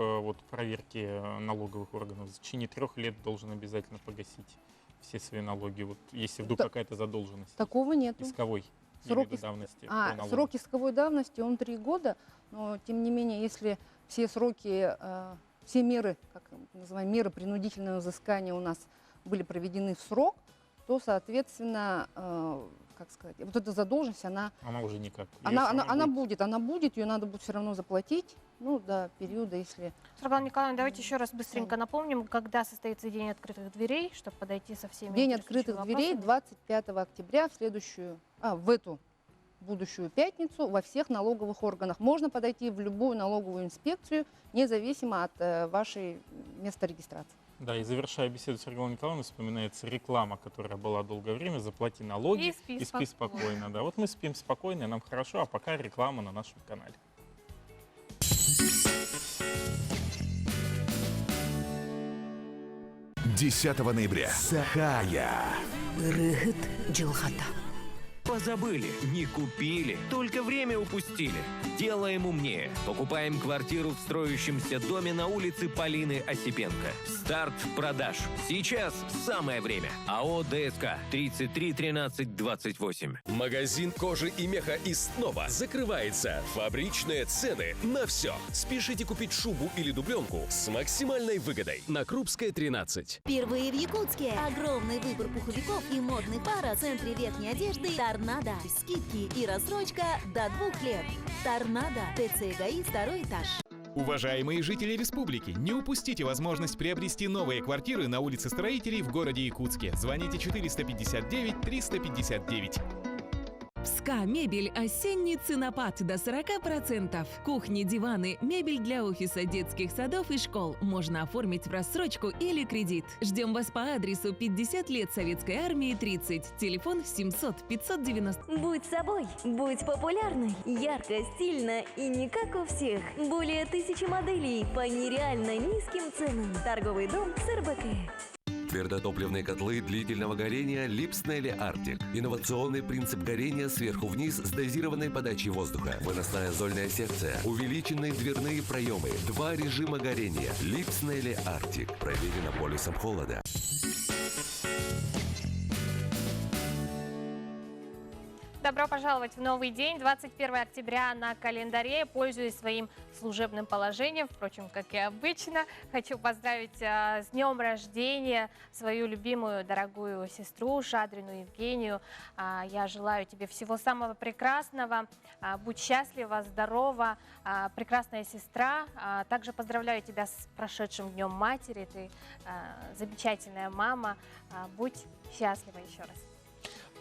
проверки налоговых органов? В течение 3 лет должен обязательно погасить все свои налоги, если вдруг какая-то задолженность? Такого нет. Исковой? Срок давности? Срок исковой давности, он 3 года, но тем не менее, если все сроки, все меры, как называем, меры принудительного взыскания у нас были проведены в срок, то, соответственно, вот эта задолженность, она уже никак. Она будет, ее надо будет все равно заплатить, до периода, если... Светлана Николаевна, давайте еще раз быстренько напомним, когда состоится День открытых дверей, чтобы подойти со всеми... День открытых дверей 25 октября в эту будущую пятницу во всех налоговых органах. Можно подойти в любую налоговую инспекцию, независимо от вашей места регистрации. Да, и завершая беседу с Сергеем Николаевной, вспоминается реклама, которая была долгое время: заплати налоги и спи спокойно. Да, вот мы спим спокойно, нам хорошо, а пока реклама на нашем канале. «10 ноября. Сахая. Позабыли, не купили, только время упустили. Делаем умнее. Покупаем квартиру в строящемся доме на улице Полины Осипенко. Старт продаж. Сейчас самое время. АО ДСК 33 13 28. Магазин кожи и меха из снова закрывается. Фабричные цены на все. Спешите купить шубу или дубленку с максимальной выгодой. На Крупской 13. Впервые в Якутске. Огромный выбор пуховиков и модных пар в центре верхней одежды «Торнадо». Скидки и рассрочка до 2 лет. «Торнадо». ТЦ ГАИ, 2-й этаж. Уважаемые жители республики, не упустите возможность приобрести новые квартиры на улице Строителей в городе Якутске. Звоните 459 359. СКА Мебель осенний ценопад до 40%. Кухни, диваны, мебель для офиса, детских садов и школ можно оформить в рассрочку или кредит. Ждем вас по адресу 50 лет Советской Армии 30. Телефон 700 590. Будь собой, будь популярной, ярко, стильно и не как у всех. Более 1000 моделей по нереально низким ценам. Торговый дом СРБК. Твердотопливные котлы длительного горения Липснелли Arctic. Инновационный принцип горения сверху вниз с дозированной подачей воздуха. Выносная зольная секция. Увеличенные дверные проемы. 2 режима горения. Липснелли Arctic. Проверено полюсом холода. Добро пожаловать в новый день, 21 октября на календаре. Пользуясь своим служебным положением, впрочем, как и обычно, хочу поздравить с днем рождения свою любимую, дорогую сестру Шадрину Евгению. Я желаю тебе всего самого прекрасного. Будь счастлива, здорова, прекрасная сестра. Также поздравляю тебя с прошедшим Днем Матери. Ты замечательная мама. Будь счастлива еще раз.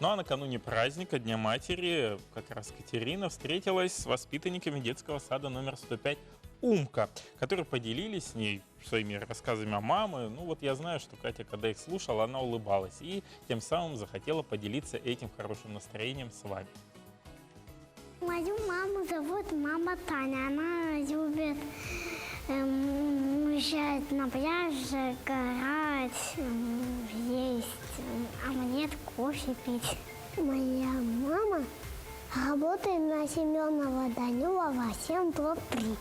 Ну а накануне праздника Дня матери как раз Катерина встретилась с воспитанниками детского сада номер 105 «Умка», которые поделились с ней своими рассказами о маме. Ну вот я знаю, что Катя, когда их слушала, она улыбалась и тем самым захотела поделиться этим хорошим настроением с вами. Мою маму зовут мама Таня. Она любит уезжать на пляж, гулять, есть, а мне кофе пить. Моя мама работает на Семенова Данилова 7-3.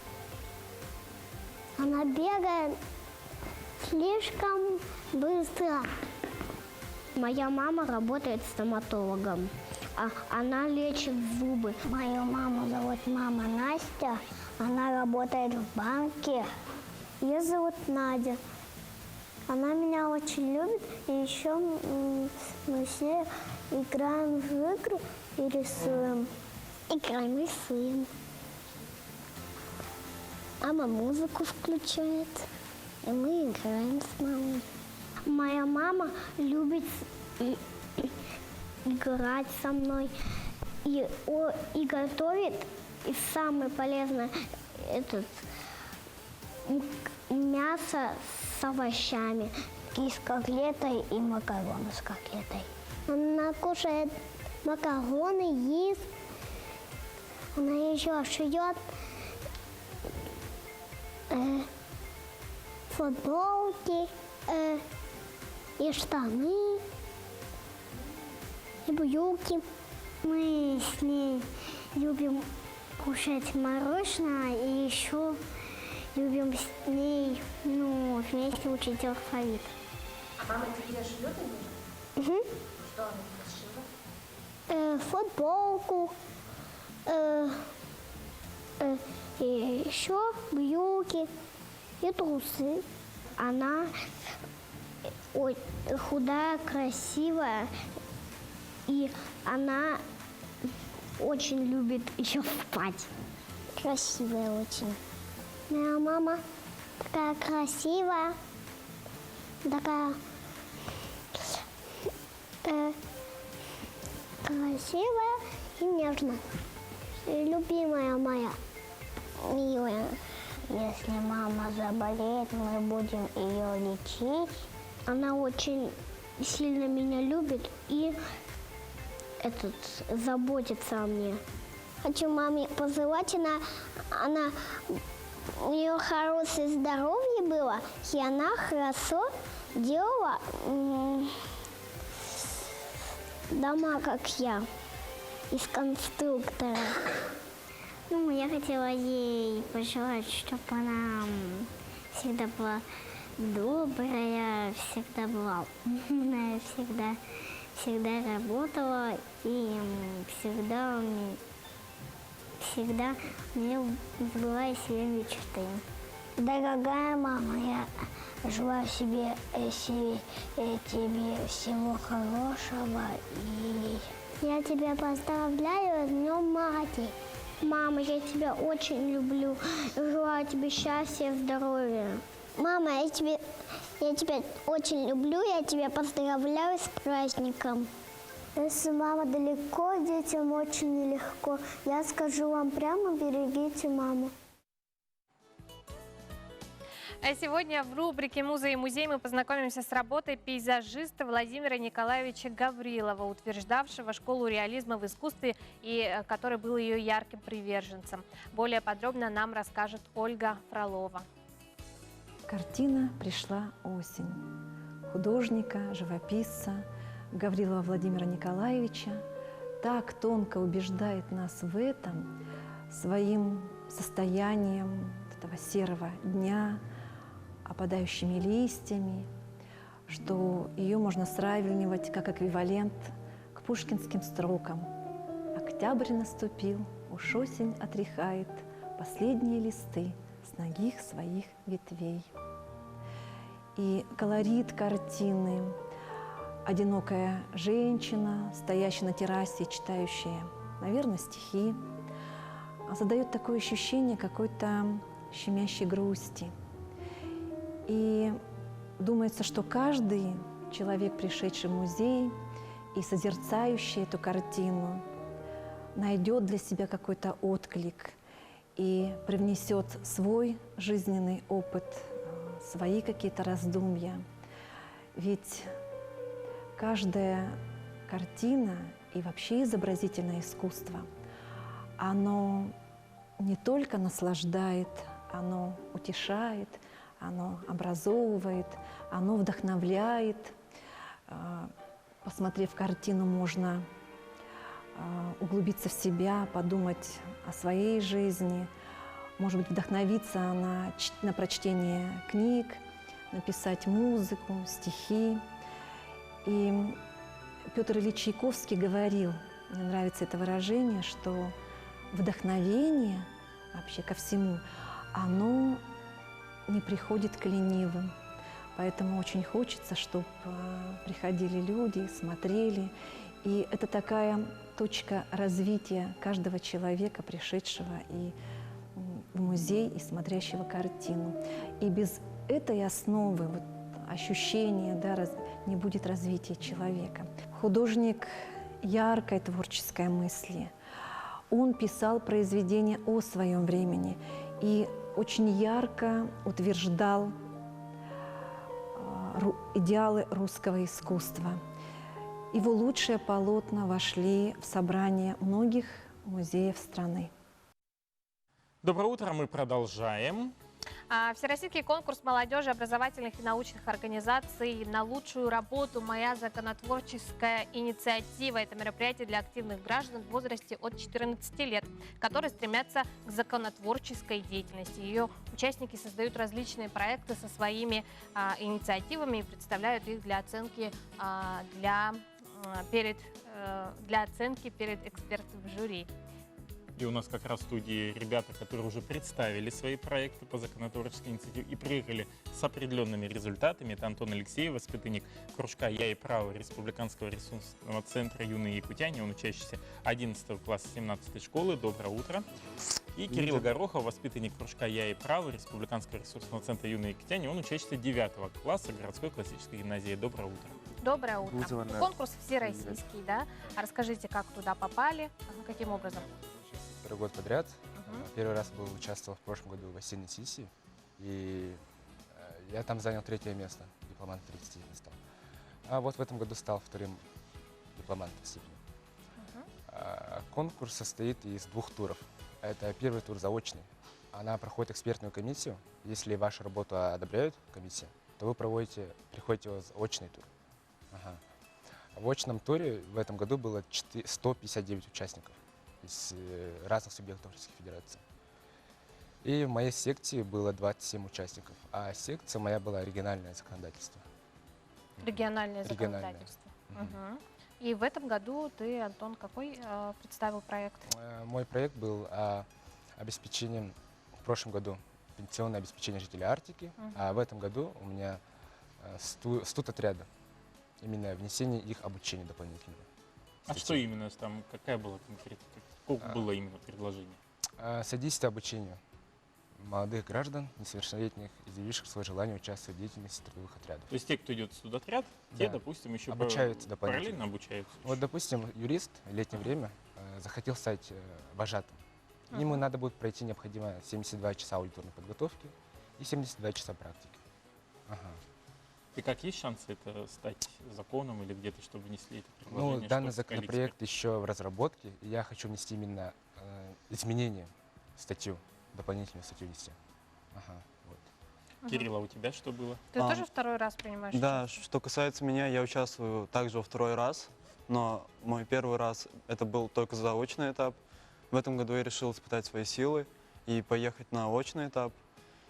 Она бегает слишком быстро. Моя мама работает стоматологом. Она лечит зубы. Мою маму зовут мама Настя. Она работает в банке. Ее зовут Надя. Она меня очень любит. И еще мы все играем в игры и рисуем. Играем и рисуем. Мама музыку включает. И мы играем с мамой. Моя мама любит играть со мной и готовит. И самое полезное мясо с овощами, и с котлетой, и макароны с котлетой. Она кушает макароны, ест. Она еще шьет футболки, и штаны, и брюки. Мы с ней любим кушать мороженое и еще любим с ней вместе учить алфавит. А мама тебе шьет или? Угу. Что она шила? Футболку, и еще брюки и трусы. Она худая, красивая, и она очень любит еще спать. Красивая очень. Моя мама такая красивая, такая красивая и нежная. И любимая моя, милая. Если мама заболеет, мы будем ее лечить. Она очень сильно меня любит и заботится о мне. Хочу маме пожелать, у нее хорошее здоровье было, и она хорошо делала дома, как я, из конструктора. Я хотела ей пожелать, чтобы она всегда была добрая, всегда была умная, всегда работала и всегда не сбывая себе мечты. Дорогая мама, я желаю тебе всего хорошего. И я тебя поздравляю с Днем Матери. Мама, я тебя очень люблю. Желаю тебе счастья, здоровья. Мама, я тебя очень люблю. Я тебя поздравляю с праздником. Если мама далеко, детям очень нелегко. Я скажу вам прямо, берегите маму. А сегодня в рубрике «Муза и музей» мы познакомимся с работой пейзажиста Владимира Николаевича Гаврилова, утверждавшего школу реализма в искусстве и который был ее ярким приверженцем. Более подробно нам расскажет Ольга Фролова. Картина «Пришла осень» художника, живописца Гаврилова Владимира Николаевича так тонко убеждает нас в этом своим состоянием этого серого дня, опадающими листьями, что ее можно сравнивать как эквивалент к пушкинским строкам. Октябрь наступил, уж осень отряхает последние листы с ногих своих ветвей. И колорит картины, одинокая женщина, стоящая на террасе, читающая, наверное, стихи, задает такое ощущение какой-то щемящей грусти. И думается, что каждый человек, пришедший в музей и созерцающий эту картину, найдет для себя какой-то отклик и привнесет свой жизненный опыт, свои какие-то раздумья. Ведь каждая картина и вообще изобразительное искусство, оно не только наслаждает, оно утешает, оно образовывает, оно вдохновляет. Посмотрев картину, можно углубиться в себя, подумать о своей жизни, может быть, вдохновиться на прочтение книг, написать музыку, стихи. И Петр Ильич Чайковский говорил, мне нравится это выражение, что вдохновение вообще ко всему, оно не приходит к ленивым. Поэтому очень хочется, чтобы приходили люди, смотрели. И это такая точка развития каждого человека, пришедшего и в музей, и смотрящего картину. И без этой основы, вот, ощущения, да, не будет развития человека. Художник яркой творческой мысли. Он писал произведения о своем времени и очень ярко утверждал идеалы русского искусства. Его лучшие полотна вошли в собрание многих музеев страны. Доброе утро, мы продолжаем. Всероссийский конкурс молодежи, образовательных и научных организаций на лучшую работу «Моя законотворческая инициатива». Это мероприятие для активных граждан в возрасте от 14 лет, которые стремятся к законотворческой деятельности. Ее участники создают различные проекты со своими инициативами и представляют их для оценки перед экспертами в жюри. И у нас как раз в студии ребята, которые уже представили свои проекты по законотворческой инициативе и приехали с определенными результатами. Это Антон Алексеев, воспитанник кружка «Я и право» Республиканского ресурсного центра «Юные якутяне». Он учащийся 11 класса 17 школы. Доброе утро. И Кирилл Горохов, воспитанник кружка «Я и право» Республиканского ресурсного центра «Юные якутяне». Он учащийся 9 класса городской классической гимназии. Доброе утро. Доброе утро. Конкурс всероссийский, да? А расскажите, как туда попали, каким образом? Второй год подряд. Первый раз участвовал в прошлом году в осенней сессии. И я там занял 3-е место, дипломант 30 стал. А вот в этом году стал вторым дипломантом степени. Конкурс состоит из 2 туров. Это первый тур заочный. Она проходит экспертную комиссию. Если вашу работу одобряют комиссия, то вы приходите в заочный тур. В очном туре в этом году было 159 участников из разных субъектов Российской Федерации. И в моей секции было 27 участников, а секция моя была региональное законодательство. Региональное законодательство. И в этом году ты, Антон, какой представил проект? Мой проект был обеспечением, в прошлом году пенсионное обеспечение жителей Арктики, а в этом году у меня студотряда, именно внесение их обучения дополнительного. А что именно там, какая была конкретика? Сколько было именно предложений? Содействие обучению молодых граждан, несовершеннолетних, изъявивших свое желание участвовать в деятельности трудовых отрядов. То есть те, кто идет в студотряд, те, Да. допустим, еще Обучаются дополнительно. параллельно обучаются. Вот, допустим, юрист в летнее время захотел стать вожатым. Ему надо будет пройти необходимо 72 часа аудиторной подготовки и 72 часа практики. Ага. И как есть шансы это стать законом или где-то, чтобы внесли это предложение? Ну, данный что законопроект еще в разработке, и я хочу внести именно изменения в статью, дополнительную статью внести. Ага, вот. Кирилл, а у тебя что было? Ты тоже второй раз принимаешь Да, участие? что касается меня, я участвую также во второй раз, но мой первый раз это был только заочный этап. В этом году я решил испытать свои силы и поехать на очный этап.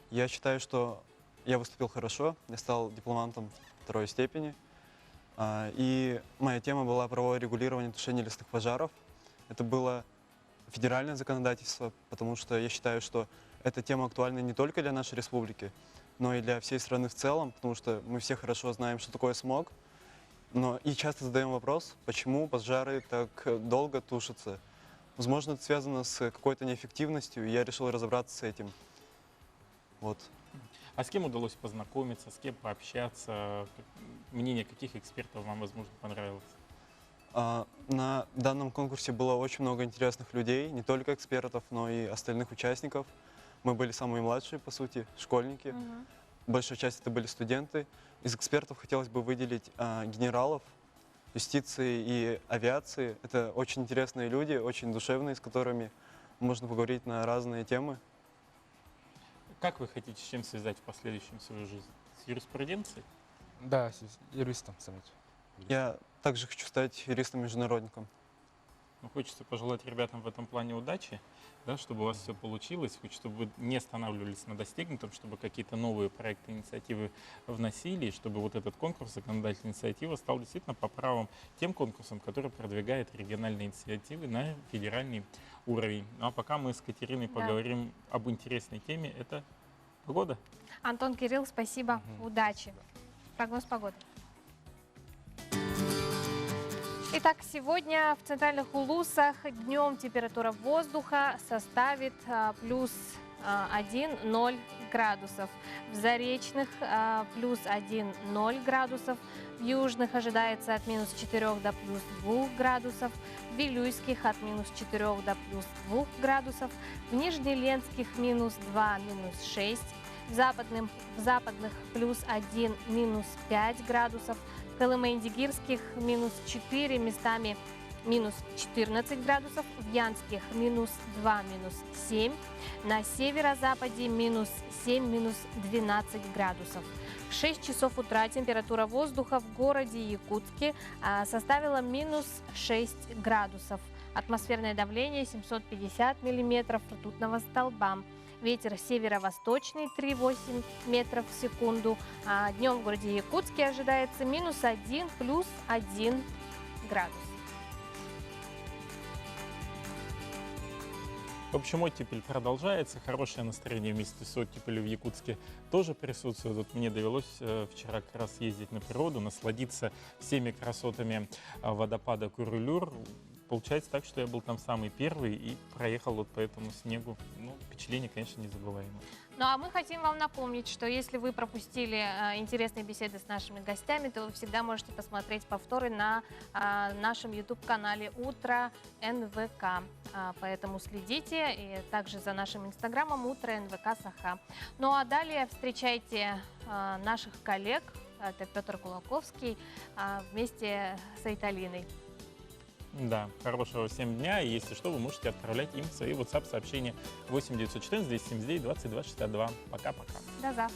Я считаю, что я выступил хорошо, я стал дипломантом второй степени. И моя тема была правовое регулирование тушения лесных пожаров. Это было федеральное законодательство, потому что я считаю, что эта тема актуальна не только для нашей республики, но и для всей страны в целом, потому что мы все хорошо знаем, что такое смог. Но и часто задаем вопрос, почему пожары так долго тушатся. Возможно, это связано с какой-то неэффективностью, и я решил разобраться с этим. Вот. А с кем удалось познакомиться, с кем пообщаться? Мнение каких экспертов вам, возможно, понравилось? На данном конкурсе было очень много интересных людей, не только экспертов, но и остальных участников. Мы были самые младшие, по сути, школьники. Большая часть это были студенты. Из экспертов хотелось бы выделить генералов, юстиции и авиации. Это очень интересные люди, очень душевные, с которыми можно поговорить на разные темы. Как вы хотите, с чем связать в последующем свою жизнь? С юриспруденцией? Да, с юристом самим. Я также хочу стать юристом-международником. Ну, хочется пожелать ребятам в этом плане удачи, да, чтобы у вас все получилось, хоть чтобы вы не останавливались на достигнутом, чтобы какие-то новые проекты, инициативы вносили, и чтобы вот этот конкурс законодательной инициативы стал действительно по правам тем конкурсом, который продвигает региональные инициативы на федеральный уровень. Ну а пока мы с Катериной поговорим об интересной теме, это погода. Антон, Кирилл, спасибо, удачи. Прогноз погоды. Итак, сегодня в центральных улусах днем температура воздуха составит плюс 1-0 градусов. В заречных плюс 1-0 градусов. В южных ожидается от минус 4 до плюс 2 градусов. В Вилюйских от минус 4 до плюс 2 градусов. В Нижнеленских минус 2, минус 6. В западных плюс 1, минус 5 градусов. В Колымо-Индигирских минус 4, местами минус 14 градусов. В Янских минус 2, минус 7. На северо-западе минус 7, минус 12 градусов. В 6 часов утра температура воздуха в городе Якутске составила минус 6 градусов. Атмосферное давление 750 миллиметров ртутного столба. Ветер северо-восточный 3,8 метров в секунду. А днем в городе Якутске ожидается минус 1, плюс 1 градус. В общем, оттепель продолжается, хорошее настроение вместе с оттепелью в Якутске тоже присутствует. Вот мне довелось вчера как раз ездить на природу, насладиться всеми красотами водопада Курулюр. Получается так, что я был там самый первый и проехал вот по этому снегу. Ну, впечатление, конечно, незабываемое. Ну а мы хотим вам напомнить, что если вы пропустили интересные беседы с нашими гостями, то вы всегда можете посмотреть повторы на нашем YouTube-канале «Утро НВК». Поэтому следите и также за нашим инстаграмом «Утро НВК Саха». Ну а далее встречайте наших коллег, это Петр Кулаковский, вместе с Айталиной. Да, хорошего всем дня. И если что, вы можете отправлять им свои WhatsApp-сообщения 8 914 279 22 62. Пока-пока. До завтра.